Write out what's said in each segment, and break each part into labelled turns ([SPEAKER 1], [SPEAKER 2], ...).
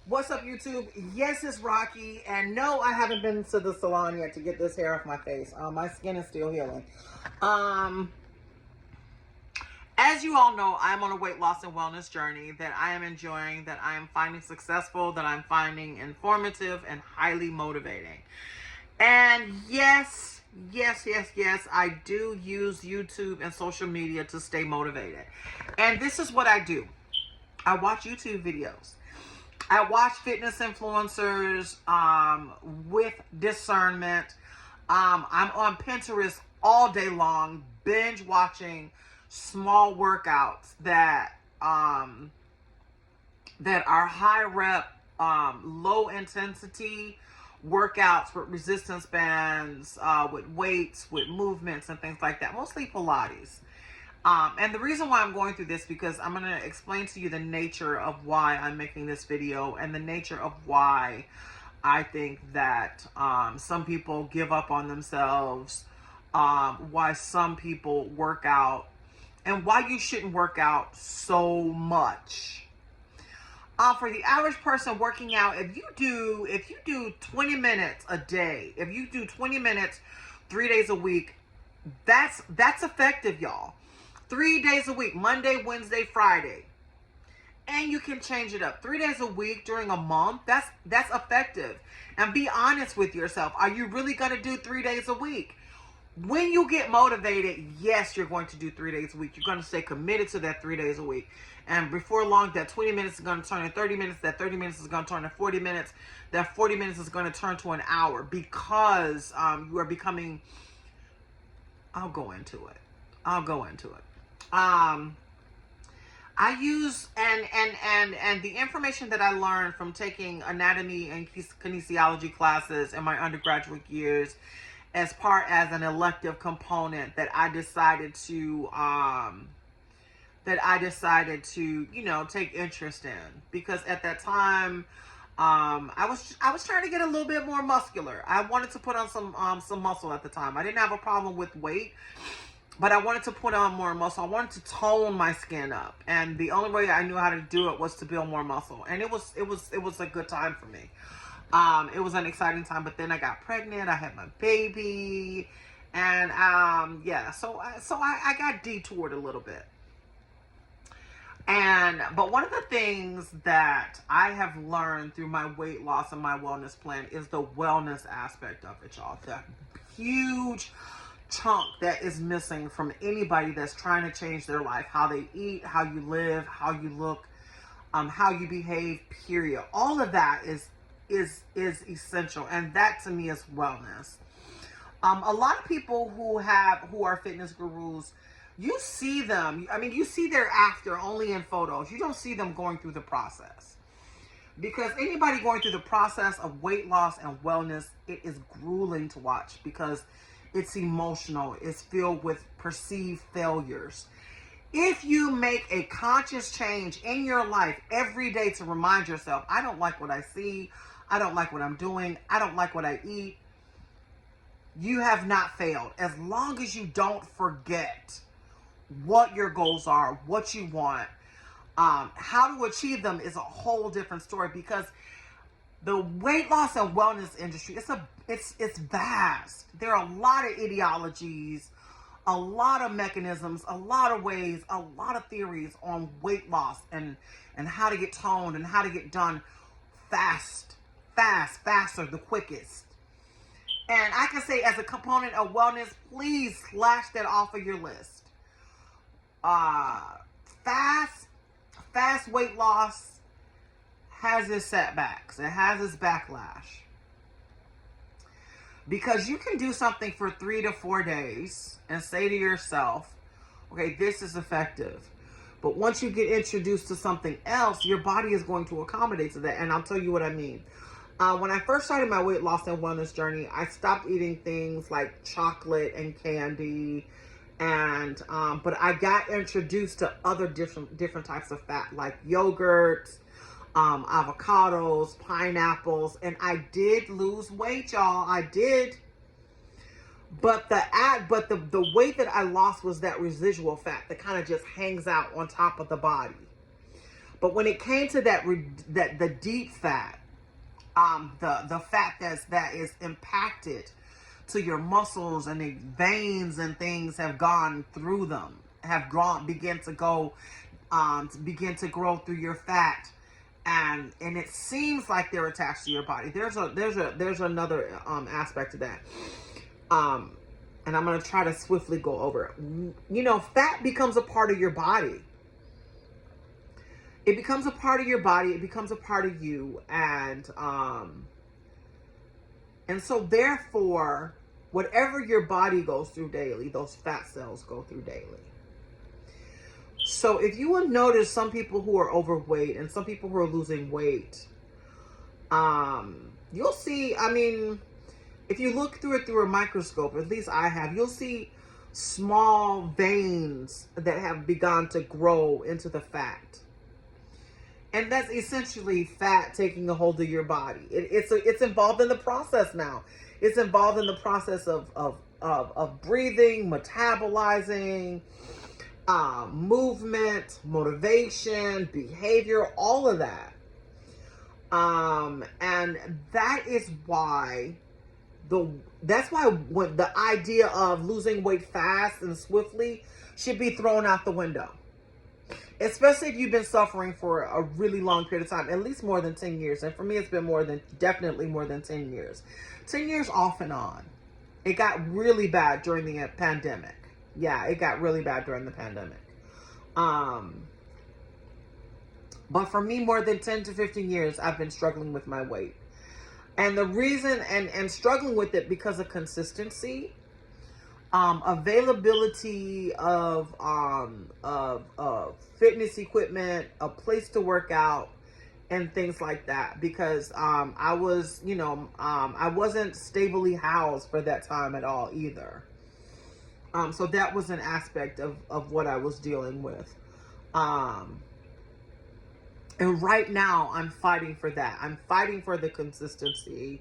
[SPEAKER 1] What's up, YouTube? Yes, it's Rocky, and no, I haven't been to the salon yet to get this hair off my face. My skin is still healing. As you all know, I'm on a weight loss and wellness journey that I am enjoying, that I am finding successful, that I'm finding informative and highly motivating. And yes, I do use YouTube and social media to stay motivated. And this is what I do. I watch YouTube videos. I watch fitness influencers with discernment. I'm on Pinterest all day long, binge watching small workouts that are high rep, low intensity workouts with resistance bands, with weights, with movements and things like that, mostly Pilates. And the reason why I'm going through this, because I'm going to explain to you the nature of why I'm making this video and the nature of why I think that some people give up on themselves, why some people work out, and why you shouldn't work out so much. For the average person working out, if you do 20 minutes a day, if you do 20 minutes 3 days a week, that's effective, y'all. 3 days a week, Monday, Wednesday, Friday. And you can change it up. 3 days a week during a month, that's effective. And be honest with yourself. Are you really going to do 3 days a week? When you get motivated, yes, you're going to do 3 days a week. You're going to stay committed to that 3 days a week. And before long, that 20 minutes is going to turn to 30 minutes. That 30 minutes is going to turn to 40 minutes. That 40 minutes is going to turn to an hour, because you are becoming... I'll go into it. I use and the information that I learned from taking anatomy and kinesiology classes in my undergraduate years, as part as an elective component that I decided to take interest in, because at that time I was trying to get a little bit more muscular. I wanted to put on some muscle at the time. I didn't have a problem with weight, but I wanted to put on more muscle. I wanted to tone my skin up, and the only way I knew how to do it was to build more muscle. And it was a good time for me. It was an exciting time, but then I got pregnant. I had my baby, and so I got detoured a little bit. But one of the things that I have learned through my weight loss and my wellness plan is the wellness aspect of it, y'all. The huge chunk that is missing from anybody that's trying to change their life: how they eat, how you live, how you look, how you behave, period. All of that is essential, and that to me is wellness. A lot of people who are fitness gurus, you see them, you see their after only in photos. You don't see them going through the process, because anybody going through the process of weight loss and wellness, it is grueling to watch, because it's emotional. It's filled with perceived failures. If you make a conscious change in your life every day to remind yourself, I don't like what I see, I don't like what I'm doing, I don't like what I eat, you have not failed. As long as you don't forget what your goals are, what you want, how to achieve them is a whole different story, because the weight loss and wellness industry, it's vast. There are a lot of ideologies, a lot of mechanisms, a lot of ways, a lot of theories on weight loss and how to get toned and how to get done faster, the quickest. And I can say, as a component of wellness, please slash that off of your list. Fast weight loss has its setbacks. It has its backlash. Because you can do something for 3 to 4 days and say to yourself, okay, this is effective. But once you get introduced to something else, your body is going to accommodate to that. And I'll tell you what I mean. When I first started my weight loss and wellness journey, I stopped eating things like chocolate and candy, but I got introduced to other different types of fat, like yogurts, avocados, pineapples, and I did lose weight, y'all. I did. But the weight that I lost was that residual fat that kind of just hangs out on top of the body. But when it came to that the deep fat, the fat that is impacted to your muscles, and the veins and things have gone through them, have grown, begin to grow through your fat, and it seems like they're attached to your body. There's another aspect to that, and I'm going to try to swiftly go over it. You know, fat becomes a part of your body. It becomes a part of your body. It becomes a part of you. And so therefore, whatever your body goes through daily, those fat cells go through daily. So if you will notice, some people who are overweight and some people who are losing weight, you'll see, I mean, if you look through it through a microscope, at least I have, you'll see small veins that have begun to grow into the fat. And that's essentially fat taking a hold of your body. It's involved in the process now. It's involved in the process of breathing, metabolizing, movement, motivation, behavior, all of that. And that is why that's why when the idea of losing weight fast and swiftly should be thrown out the window. Especially if you've been suffering for a really long period of time, at least more than 10 years. And for me, it's been definitely more than 10 years. 10 years off and on. It got really bad during the pandemic. Yeah, it got really bad during the pandemic. But for me, more than 10 to 15 years, I've been struggling with my weight. And the reason, and struggling with it because of consistency, availability of fitness equipment, a place to work out, and things like that. Because I was, I wasn't stably housed for that time at all either. So that was an aspect of what I was dealing with. And right now I'm fighting for that. I'm fighting for the consistency.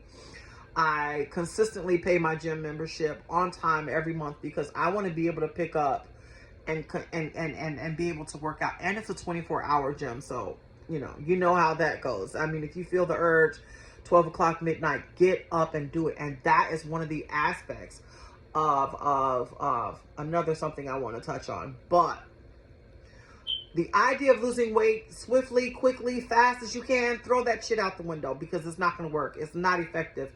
[SPEAKER 1] I consistently pay my gym membership on time every month because I want to be able to pick up and be able to work out. And it's a 24-hour gym, so you know how that goes. I mean, if you feel the urge, 12 o'clock midnight, get up and do it. And that is one of the aspects of another something I want to touch on. But the idea of losing weight swiftly, quickly, fast as you can, throw that shit out the window because it's not going to work. It's not effective.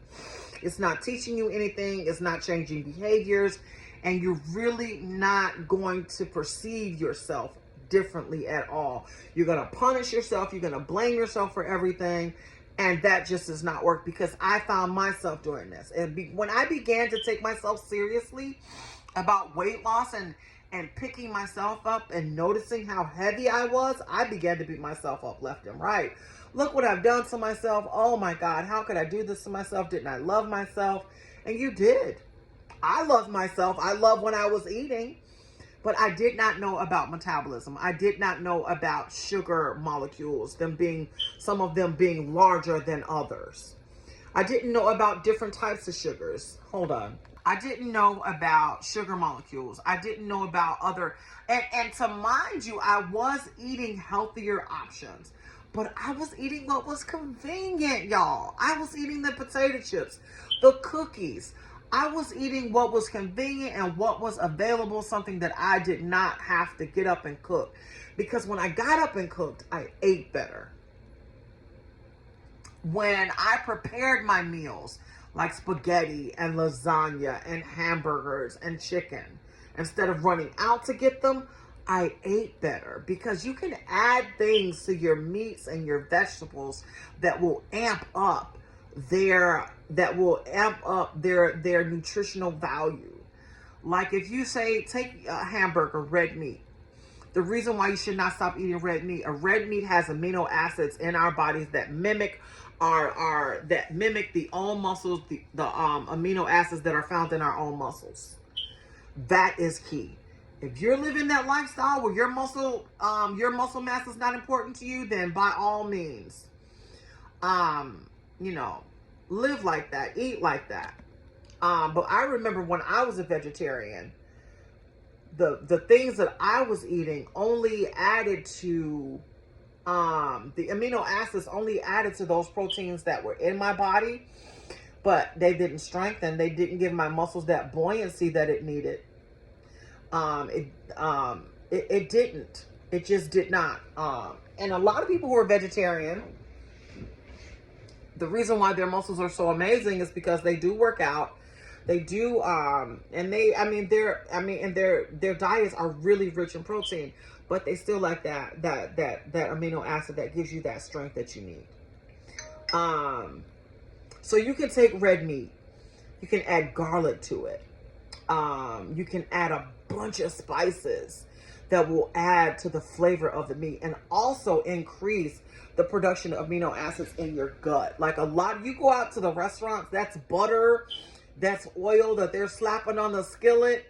[SPEAKER 1] It's not teaching you anything. It's not changing behaviors. And you're really not going to perceive yourself differently at all. You're going to punish yourself. You're going to blame yourself for everything. And that just does not work because I found myself doing this. And when I began to take myself seriously about weight loss and picking myself up and noticing how heavy I was, I began to beat myself up left and right. Look what I've done to myself. Oh my God, how could I do this to myself? Didn't I love myself? And you did. I loved myself. I loved when I was eating, but I did not know about metabolism. I did not know about sugar molecules, some of them being larger than others. I didn't know about different types of sugars. Hold on. I didn't know about sugar molecules. I didn't know about other, and to mind you, I was eating healthier options, but I was eating what was convenient, y'all. I was eating the potato chips, the cookies. I was eating what was convenient and what was available, something that I did not have to get up and cook. Because when I got up and cooked, I ate better. When I prepared my meals, like spaghetti and lasagna and hamburgers and chicken, instead of running out to get them, I ate better. Because you can add things to your meats and your vegetables that will amp up their nutritional value. Like if you say, take a hamburger, red meat. The reason why you should not stop eating red meat, a red meat has amino acids in our bodies that mimic the own muscles, the amino acids that are found in our own muscles. That is key. If you're living that lifestyle where your muscle mass is not important to you, then by all means, live like that, eat like that. But I remember when I was a vegetarian, the things that I was eating only added to The amino acids only added to those proteins that were in my body, but they didn't strengthen. They didn't give my muscles that buoyancy that it needed. It didn't. It just did not. And a lot of people who are vegetarian, the reason why their muscles are so amazing is because they do work out. They do, and their diets are really rich in protein, but they still like that amino acid that gives you that strength that you need. So you can take red meat, you can add garlic to it. You can add a bunch of spices that will add to the flavor of the meat and also increase the production of amino acids in your gut. Like a lot, you go out to the restaurants, that's butter, that's oil that they're slapping on the skillet,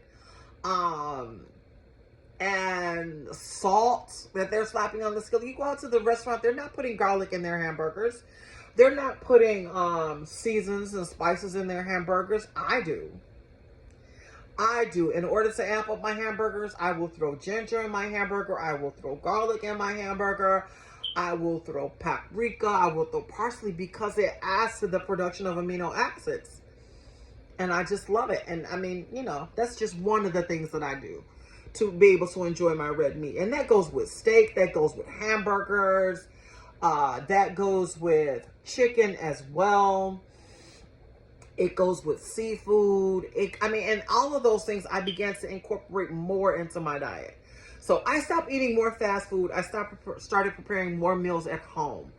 [SPEAKER 1] and salt that they're slapping on the skillet. You go out to the restaurant, they're not putting garlic in their hamburgers. They're not putting seasons and spices in their hamburgers. I do. In order to amp up my hamburgers, I will throw ginger in my hamburger. I will throw garlic in my hamburger. I will throw paprika. I will throw parsley because it adds to the production of amino acids. And I just love it. And I mean, you know, that's just one of the things that I do to be able to enjoy my red meat. And that goes with steak. That goes with hamburgers. That goes with chicken as well. It goes with seafood. And all of those things I began to incorporate more into my diet. So I stopped eating more fast food. I started preparing more meals at home.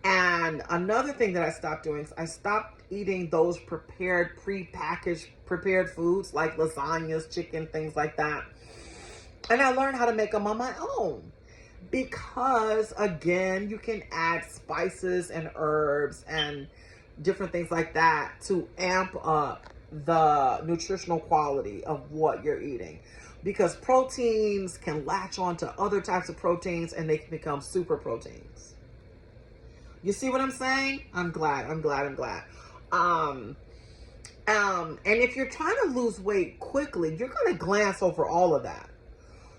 [SPEAKER 1] And another thing that I stopped doing is I stopped eating those prepackaged prepared foods like lasagnas, chicken, things like that. And I learned how to make them on my own. Because, again, you can add spices and herbs and different things like that to amp up the nutritional quality of what you're eating. Because proteins can latch on to other types of proteins and they can become super proteins. You see what I'm saying? I'm glad. And if you're trying to lose weight quickly, you're going to glance over all of that.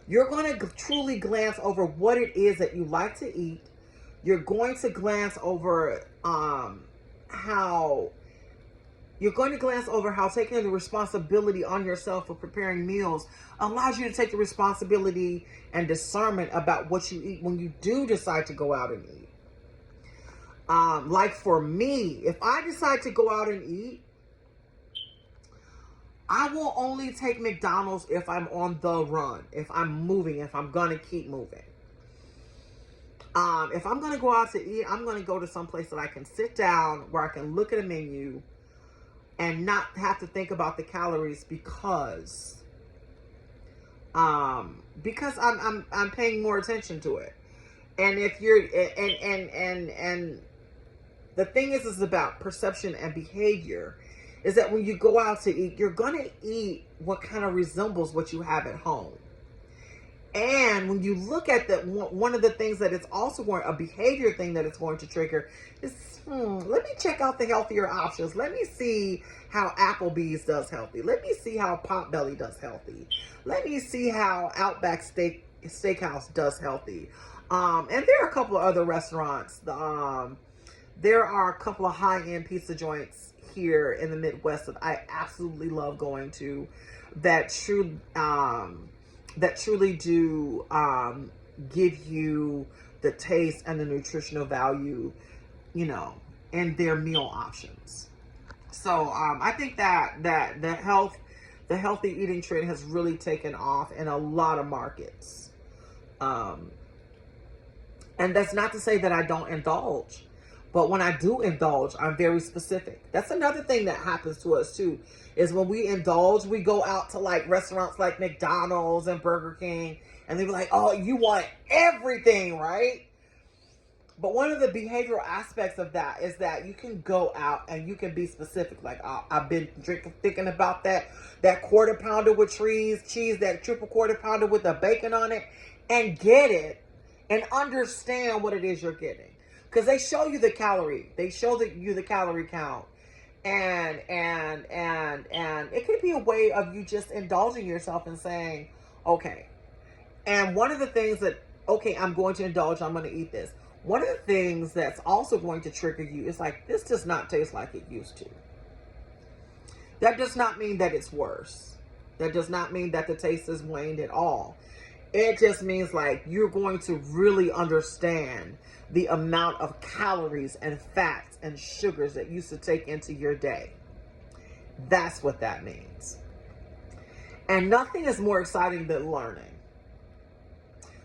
[SPEAKER 1] You're going to truly glance over what it is that you like to eat. You're going to glance over how taking the responsibility on yourself for preparing meals allows you to take the responsibility and discernment about what you eat when you do decide to go out and eat. Like for me, if I decide to go out and eat, I will only take McDonald's if I'm on the run, if I'm moving, if I'm going to keep moving. If I'm going to go out to eat, I'm going to go to some place that I can sit down, where I can look at a menu and not have to think about the calories because I'm paying more attention to it. And if you're, and the thing is about perception and behavior. Is that when you go out to eat, you're going to eat what kind of resembles what you have at home. And when you look at that, one of the things that it's also a behavior thing that it's going to trigger is, let me check out the healthier options. Let me see how Applebee's does healthy. Let me see how Potbelly does healthy. Let me see how Outback Steakhouse does healthy. And there are a couple of other restaurants. There are a couple of high-end pizza joints here in the Midwest that I absolutely love going to, that truly do give you the taste and the nutritional value, you know, in their meal options. So I think that the healthy eating trend has really taken off in a lot of markets. And that's not to say that I don't indulge. But when I do indulge, I'm very specific. That's another thing that happens to us too, is when we indulge, we go out to like restaurants like McDonald's and Burger King, and they be like, oh, you want everything, right? But one of the behavioral aspects of that is that you can go out and you can be specific. Like, I've been thinking about that quarter pounder with cheese, that triple quarter pounder with the bacon on it, and get it and understand what it is you're getting. Because they show you the calorie. They show you the calorie count. And it could be a way of you just indulging yourself and saying, okay. And one of the things that okay, I'm going to indulge, I'm going to eat this. One of the things that's also going to trigger you is like, this does not taste like it used to. That does not mean that it's worse. That does not mean that the taste is waned at all. It just means like you're going to really understand the amount of calories and fats and sugars that you used to take into your day. That's what that means. And nothing is more exciting than learning.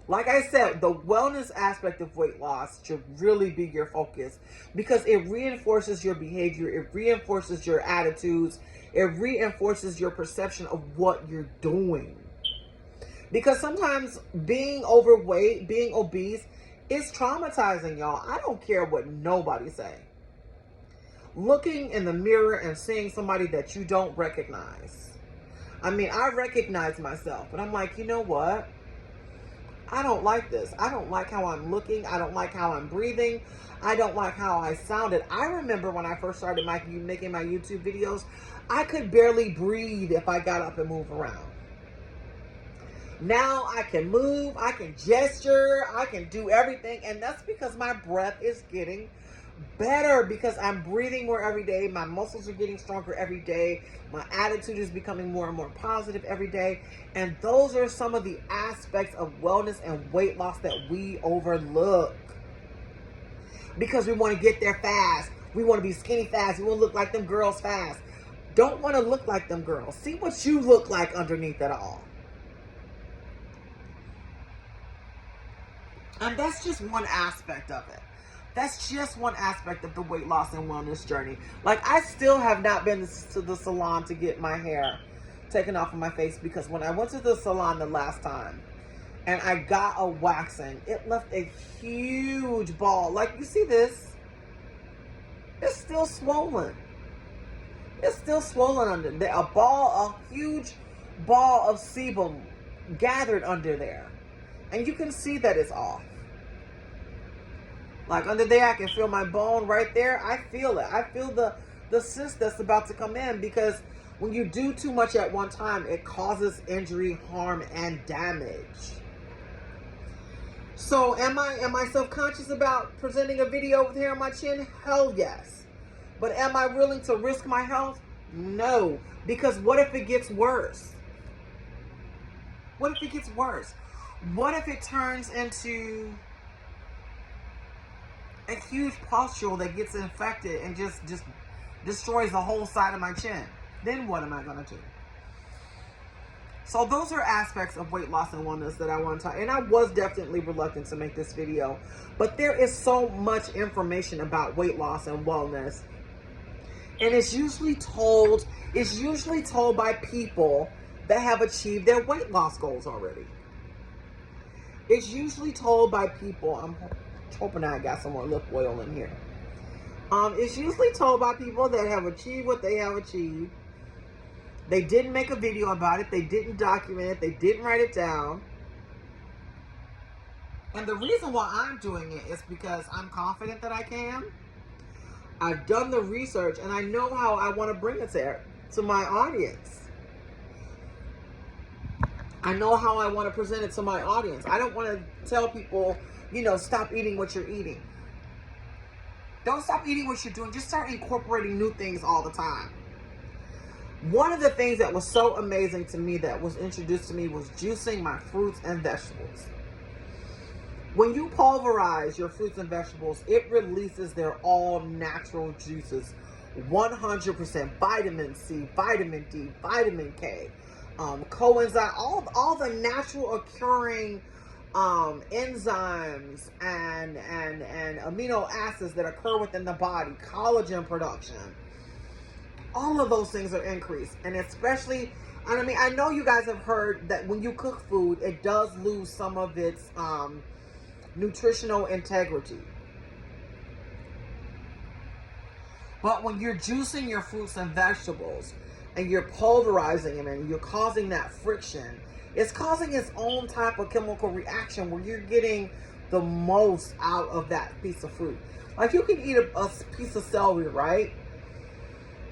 [SPEAKER 1] Like I said, the wellness aspect of weight loss should really be your focus because it reinforces your behavior, it reinforces your attitudes, it reinforces your perception of what you're doing. Because sometimes being overweight, being obese is traumatizing, y'all. I don't care what nobody say. Looking in the mirror and seeing somebody that you don't recognize. I mean, I recognize myself, but I'm like, you know what? I don't like this. I don't like how I'm looking. I don't like how I'm breathing. I don't like how I sounded. I remember when I first started making my YouTube videos, I could barely breathe if I got up and move around. Now I can move, I can gesture, I can do everything. And that's because my breath is getting better because I'm breathing more every day. My muscles are getting stronger every day. My attitude is becoming more and more positive every day. And those are some of the aspects of wellness and weight loss that we overlook. Because we want to get there fast. We want to be skinny fast. We want to look like them girls fast. Don't want to look like them girls. See what you look like underneath it all. And that's just one aspect of it. That's just one aspect of the weight loss and wellness journey. Like, I still have not been to the salon to get my hair taken off of my face because when I went to the salon the last time and I got a waxing, it left a huge ball. Like, you see this? It's still swollen. It's still swollen under there. A huge ball of sebum gathered under there. And you can see that it's off. Like under there, I can feel my bone right there. I feel it. I feel the cyst that's about to come in because when you do too much at one time, it causes injury, harm, and damage. So am I self-conscious about presenting a video with hair on my chin? Hell yes. But am I willing to risk my health? No. Because what if it gets worse? What if it gets worse? What if it turns into a huge pustule that gets infected and just destroys the whole side of my chin? Then what am I going to do? So those are aspects of weight loss and wellness that I want to talk. And I was definitely reluctant to make this video, but there is so much information about weight loss and wellness. And it's usually told by people that have achieved their weight loss goals already. It's usually told by people, I'm hoping I got some more lip oil in here. It's usually told by people that have achieved what they have achieved. They didn't make a video about it. They didn't document it. They didn't write it down. And the reason why I'm doing it is because I'm confident that I can. I've done the research and I know how I want to bring it to my audience. I know how I want to present it to my audience. I don't want to tell people, stop eating what you're eating. Don't stop eating what you're doing. Just start incorporating new things all the time. One of the things that was so amazing to me that was introduced to me was juicing my fruits and vegetables. When you pulverize your fruits and vegetables, it releases their all natural juices. 100% vitamin C, vitamin D, vitamin K, coenzyme, all the natural occurring enzymes and amino acids that occur within the body, collagen production. All of those things are increased. And especially, I know you guys have heard that when you cook food, it does lose some of its nutritional integrity. But when you're juicing your fruits and vegetables and you're pulverizing them and you're causing that friction, it's causing its own type of chemical reaction where you're getting the most out of that piece of fruit. Like you can eat a piece of celery, right?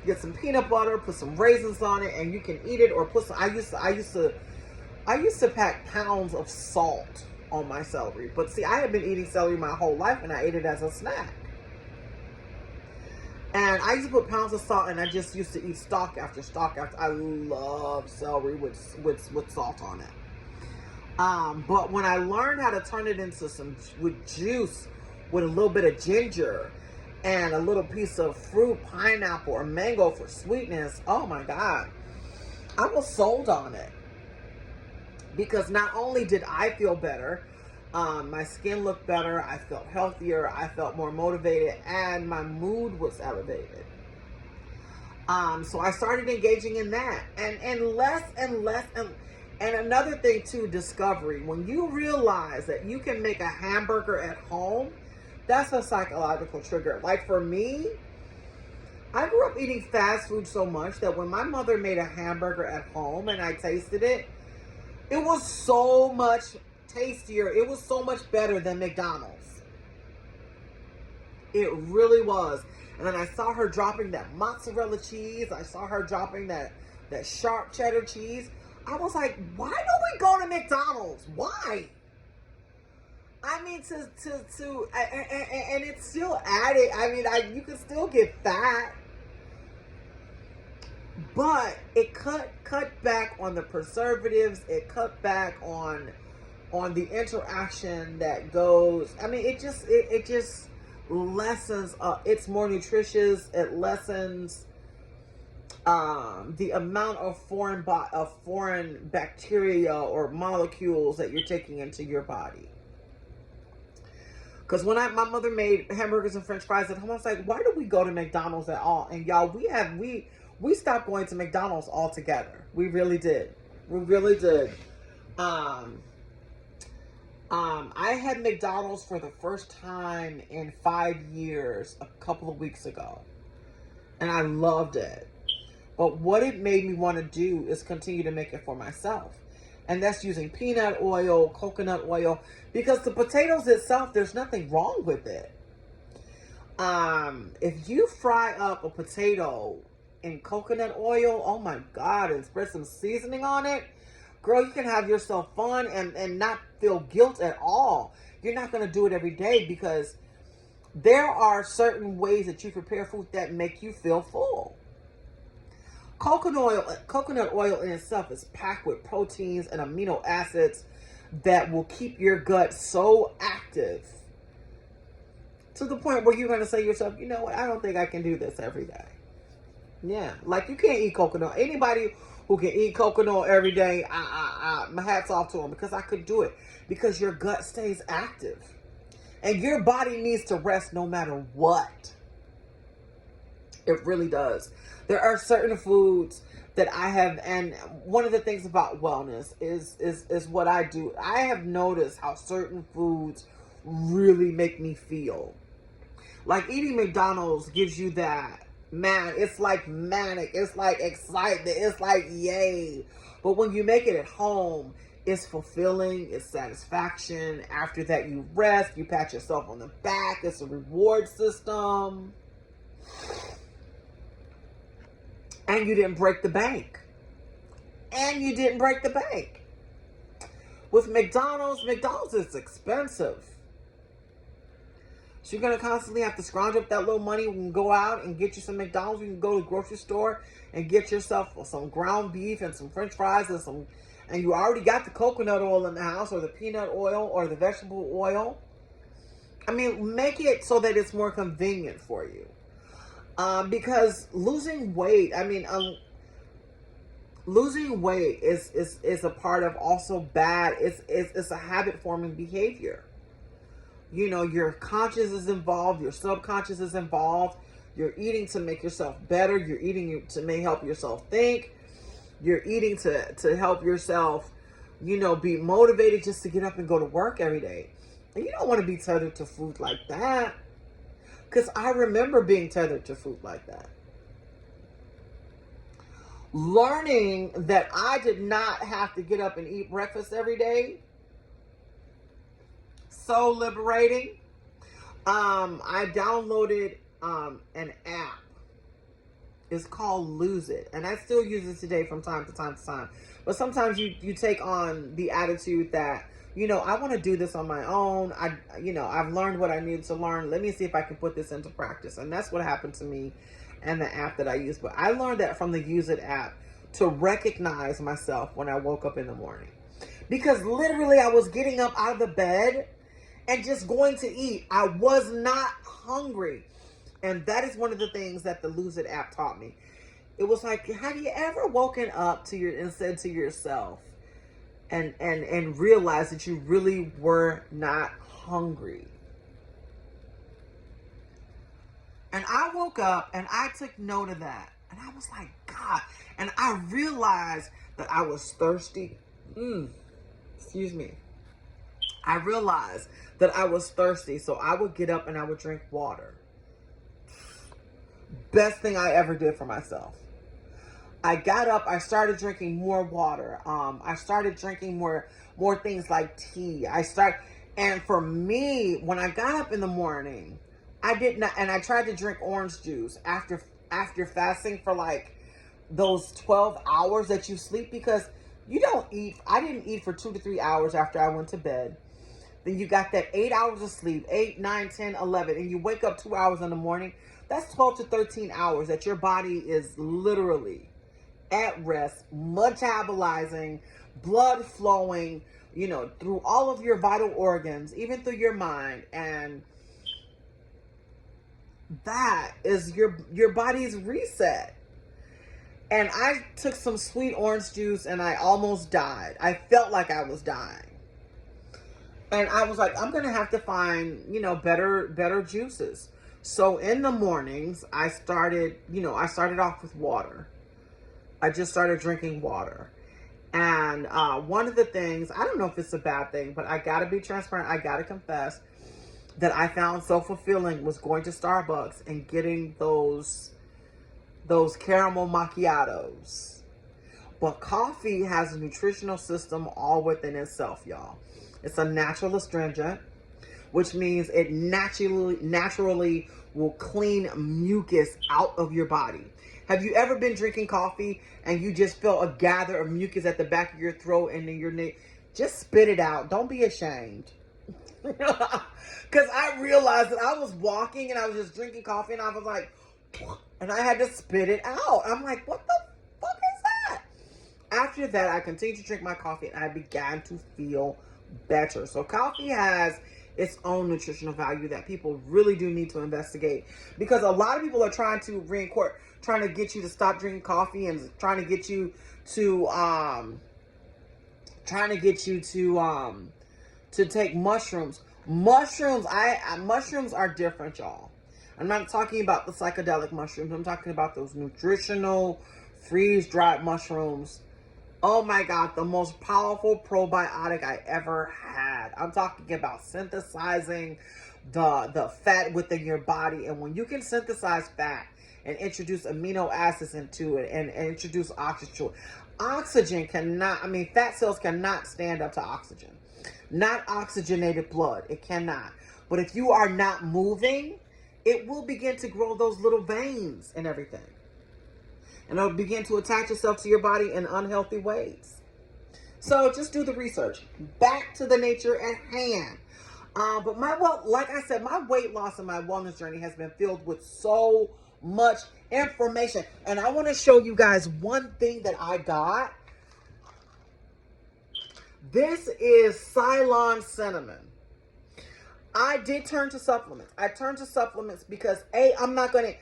[SPEAKER 1] Get some peanut butter, put some raisins on it, and you can eat it. Or put some. I used to pack pounds of salt on my celery. But see, I had been eating celery my whole life, and I ate it as a snack. And I used to put pounds of salt, and I just used to eat stalk after stalk after. I love celery with salt on it. But when I learned how to turn it into some with juice, with a little bit of ginger and a little piece of fruit, pineapple or mango for sweetness, oh my God, I was sold on it. Because not only did I feel better, my skin looked better, I felt healthier, I felt more motivated, and my mood was elevated. So I started engaging in that, and less and less. And another thing too, discovery. When you realize that you can make a hamburger at home, that's a psychological trigger. Like for me, I grew up eating fast food so much that when my mother made a hamburger at home and I tasted it, it was so much tastier. It was so much better than McDonald's. It really was. And then I saw her dropping that mozzarella cheese. I saw her dropping that sharp cheddar cheese. I was like, why don't we go to McDonald's? Why? I mean, and it's still added. I mean, you can still get fat, but it cut back on the preservatives. It cut back on the interaction that goes. I mean, it just lessens. It's more nutritious. It lessens the amount of foreign bacteria or molecules that you're taking into your body. Because when my mother made hamburgers and French fries at home, I was like, why do we go to McDonald's at all? And y'all, we stopped going to McDonald's altogether. We really did. We really did. I had McDonald's for the first time in 5 years a couple of weeks ago, and I loved it. But what it made me want to do is continue to make it for myself. And that's using peanut oil, coconut oil, because the potatoes itself, there's nothing wrong with it. If you fry up a potato in coconut oil, oh my God, and spread some seasoning on it, girl, you can have yourself fun and not feel guilt at all. You're not going to do it every day because there are certain ways that you prepare food that make you feel full. Coconut oil in itself is packed with proteins and amino acids that will keep your gut so active to the point where you're going to say to yourself, you know what, I don't think I can do this every day. Yeah, like you can't eat coconut. Anybody who can eat coconut every day, my hat's off to them, because I could do it. Because your gut stays active. And your body needs to rest no matter what. It really does. There are certain foods that I have, and one of the things about wellness is what I do. I have noticed how certain foods really make me feel. Like eating McDonald's gives you that, man, it's like manic, it's like excitement, it's like yay. But when you make it at home, it's fulfilling, it's satisfaction. After that, you rest, you pat yourself on the back, it's a reward system. And you didn't break the bank. With McDonald's is expensive. So you're going to constantly have to scrounge up that little money. You can go out and get you some McDonald's. You can go to the grocery store and get yourself some ground beef and some French fries and you already got the coconut oil in the house, or the peanut oil, or the vegetable oil. I mean, make it so that it's more convenient for you. Because losing weight, losing weight is a part of also bad. It's a habit forming behavior. You know, your conscious is involved, your subconscious is involved. You're eating to make yourself better. You're eating to help yourself think. You're eating to help yourself, you know, be motivated just to get up and go to work every day. And you don't want to be tethered to food like that. Because I remember being tethered to food like that. Learning that I did not have to get up and eat breakfast every day. So liberating. I downloaded an app. It's called Lose It. And I still use it today from time to time. But sometimes you take on the attitude that I want to do this on my own. I've learned what I needed to learn. Let me see if I can put this into practice. And that's what happened to me and the app that I use. But I learned that from the Use It app, to recognize myself when I woke up in the morning. Because literally I was getting up out of the bed and just going to eat. I was not hungry. And that is one of the things that the Lose It app taught me. It was like, have you ever woken up and said to yourself and realized that you really were not hungry? And I woke up and I took note of that. And I was like, God. And I realized that I was thirsty. Excuse me. I realized that I was thirsty. So I would get up and I would drink water. Best thing I ever did for myself. I got up, I started drinking more water. I started drinking more things like tea. And for me, when I got up in the morning, I did not, and I tried to drink orange juice after fasting for like those 12 hours that you sleep, because you don't eat. I didn't eat for 2 to 3 hours after I went to bed. Then you got that 8 hours of sleep, 8, 9, 10, 11, and you wake up 2 hours in the morning. That's 12 to 13 hours that your body is literally at rest, metabolizing, blood flowing, through all of your vital organs, even through your mind. And that is your body's reset. And I took some sweet orange juice and I almost died. I felt like I was dying. And I was like, I'm going to have to find, better juices. So in the mornings, I started off with water. I just started drinking water. And one of the things, I don't know if it's a bad thing, but I got to be transparent. I got to confess that I found so fulfilling was going to Starbucks and getting those caramel macchiatos. But coffee has a nutritional system all within itself, y'all. It's a natural astringent, which means it naturally will clean mucus out of your body. Have you ever been drinking coffee and you just felt a gather of mucus at the back of your throat and in your neck? Just spit it out. Don't be ashamed. Because I realized that I was walking and I was just drinking coffee and I was like, and I had to spit it out. I'm like, what the fuck is that? After that, I continued to drink my coffee and I began to feel better. So coffee has its own nutritional value that people really do need to investigate, because a lot of people are trying to get you to stop drinking coffee and trying to get you to take mushrooms. Mushrooms are different, y'all. I'm not talking about the psychedelic mushrooms. I'm talking about those nutritional freeze-dried mushrooms. Oh my God, the most powerful probiotic I ever had. I'm talking about synthesizing the fat within your body. And when you can synthesize fat and introduce amino acids into it and introduce oxygen fat cells cannot stand up to oxygen. Not oxygenated blood, it cannot. But if you are not moving, it will begin to grow those little veins and everything. And it'll begin to attach itself to your body in unhealthy ways. So just do the research. Back to the nature at hand. But like I said, my weight loss and my wellness journey has been filled with so much information. And I want to show you guys one thing that I got. This is Ceylon cinnamon. I did turn to supplements. I turned to supplements because I'm not going to,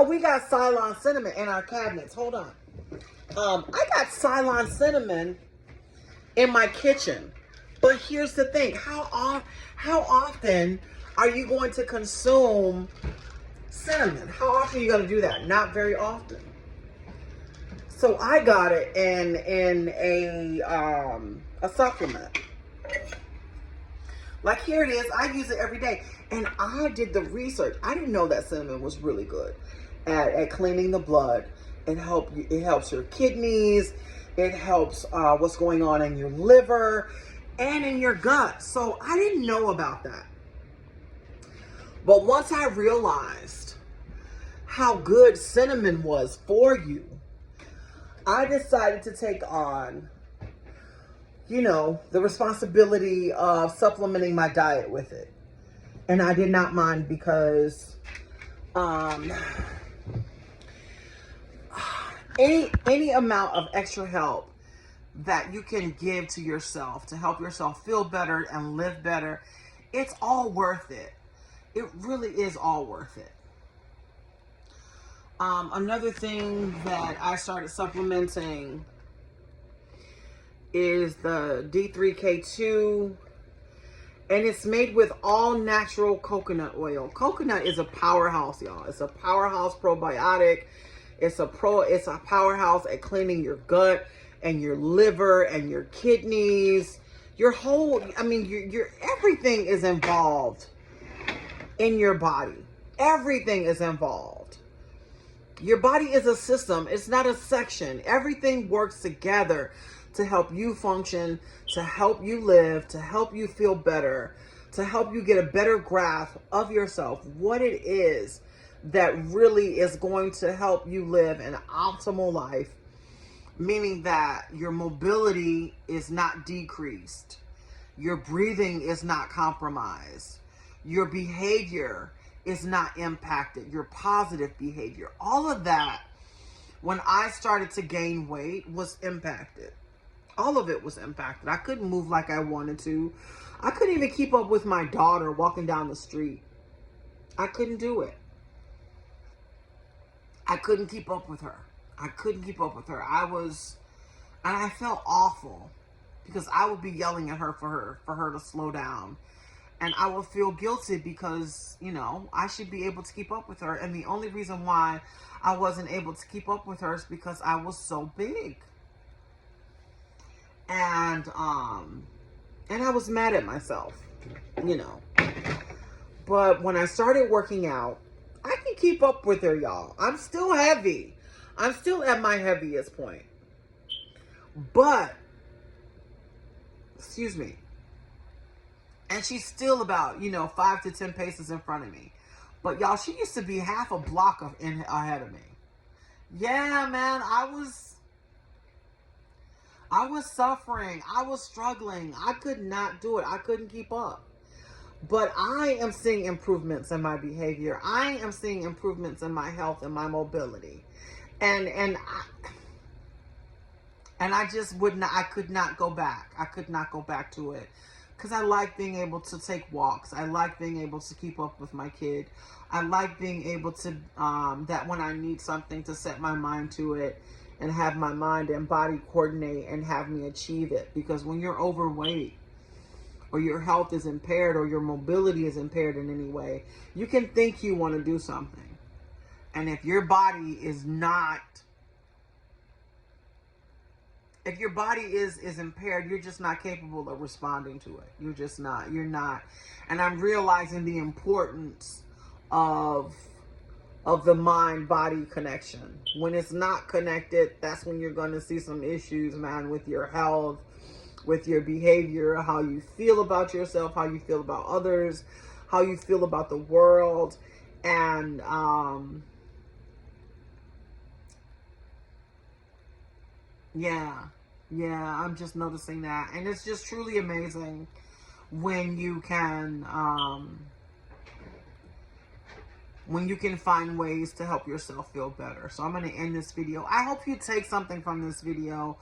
[SPEAKER 1] we got Ceylon cinnamon in our cabinets. Hold on. I got Ceylon cinnamon in my kitchen. But here's the thing. How often are you going to consume cinnamon? How often are you going to do that? Not very often. So I got it in a supplement. Like here it is. I use it every day. And I did the research. I didn't know that cinnamon was really good at cleaning the blood. It helps your kidneys. It helps what's going on in your liver and in your gut. So I didn't know about that. But once I realized how good cinnamon was for you, I decided to take on you know, the responsibility of supplementing my diet with it. And I did not mind because any amount of extra help that you can give to yourself to help yourself feel better and live better, it's all worth it. It really is all worth it. Another thing that I started supplementing is the D3K2, and it's made with all natural coconut oil. Coconut is a powerhouse, y'all. It's a powerhouse probiotic. It's a powerhouse at cleaning your gut and your liver and your kidneys. Your whole, I mean, your everything is involved in your body. Everything is involved. Your body is a system. It's not a section. Everything works together to help you function, to help you live, to help you feel better, to help you get a better grasp of yourself, what it is that really is going to help you live an optimal life, meaning that your mobility is not decreased, your breathing is not compromised, your behavior is not impacted, your positive behavior. All of that, when I started to gain weight, was impacted. All of it was impacted. I couldn't move like I wanted to. I couldn't even keep up with my daughter walking down the street. I couldn't do it. I couldn't keep up with her. I couldn't keep up with her. And I felt awful because I would be yelling at her for her to slow down. And I would feel guilty because, you know, I should be able to keep up with her. And the only reason why I wasn't able to keep up with her is because I was so big. And I was mad at myself, you know. But when I started working out, I can keep up with her, y'all. I'm still heavy. I'm still at my heaviest point. But, excuse me. And she's still about, you know, 5 to 10 paces in front of me. But y'all, she used to be half a block ahead of me. Yeah, man, I was suffering. I was struggling. I could not do it. I couldn't keep up. But I am seeing improvements in my behavior. I am seeing improvements in my health and my mobility. And I just I could not go back. I could not go back to it. Because I like being able to take walks. I like being able to keep up with my kid. I like being able to, that when I need something, to set my mind to it and have my mind and body coordinate and have me achieve it. Because when you're overweight or your health is impaired or your mobility is impaired in any way, you can think you want to do something. And if your body is not, if your body is impaired, you're just not capable of responding to it. You're just not. You're not. And I'm realizing the importance of the mind-body connection. When it's not connected, that's when you're going to see some issues, man, with your health, with your behavior, how you feel about yourself, how you feel about others, how you feel about the world. And yeah, I'm just noticing that. And it's just truly amazing when you can find ways to help yourself feel better. So I'm going to end this video. I hope you take something from this video.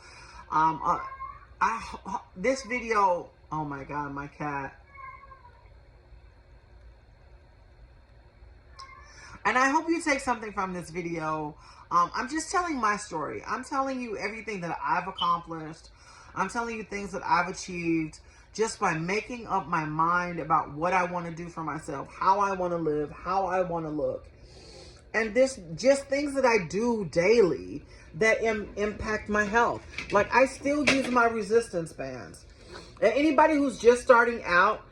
[SPEAKER 1] This video, oh my God, my cat. And I hope you take something from this video. I'm just telling my story. I'm telling you everything that I've accomplished. I'm telling you things that I've achieved just by making up my mind about what I want to do for myself, how I want to live, how I want to look. And this just things that I do daily that impact my health. Like, I still use my resistance bands. And anybody who's just starting out,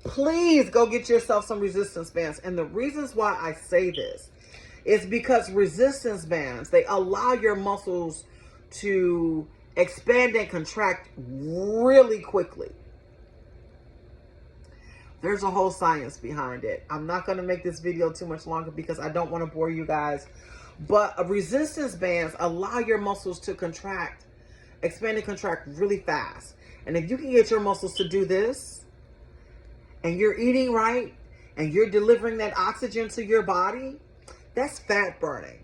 [SPEAKER 1] please go get yourself some resistance bands. And the reasons why I say this is because resistance bands, they allow your muscles to expand and contract really quickly. There's a whole science behind it. I'm not going to make this video too much longer because I don't want to bore you guys. But resistance bands allow your muscles to contract, expand and contract really fast. And if you can get your muscles to do this, and you're eating right, and you're delivering that oxygen to your body, that's fat burning.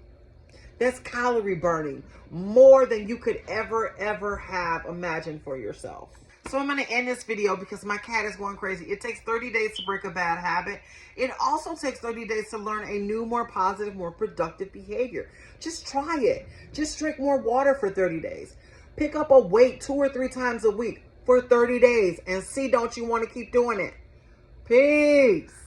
[SPEAKER 1] That's calorie burning more than you could ever have imagined for yourself. So I'm going to end this video because my cat is going crazy. It takes 30 days to break a bad habit. It also takes 30 days to learn a new, more positive, more productive behavior. Just try it. Just drink more water for 30 days. Pick up a weight 2 or 3 times a week for 30 days and see, don't you want to keep doing it? Peace.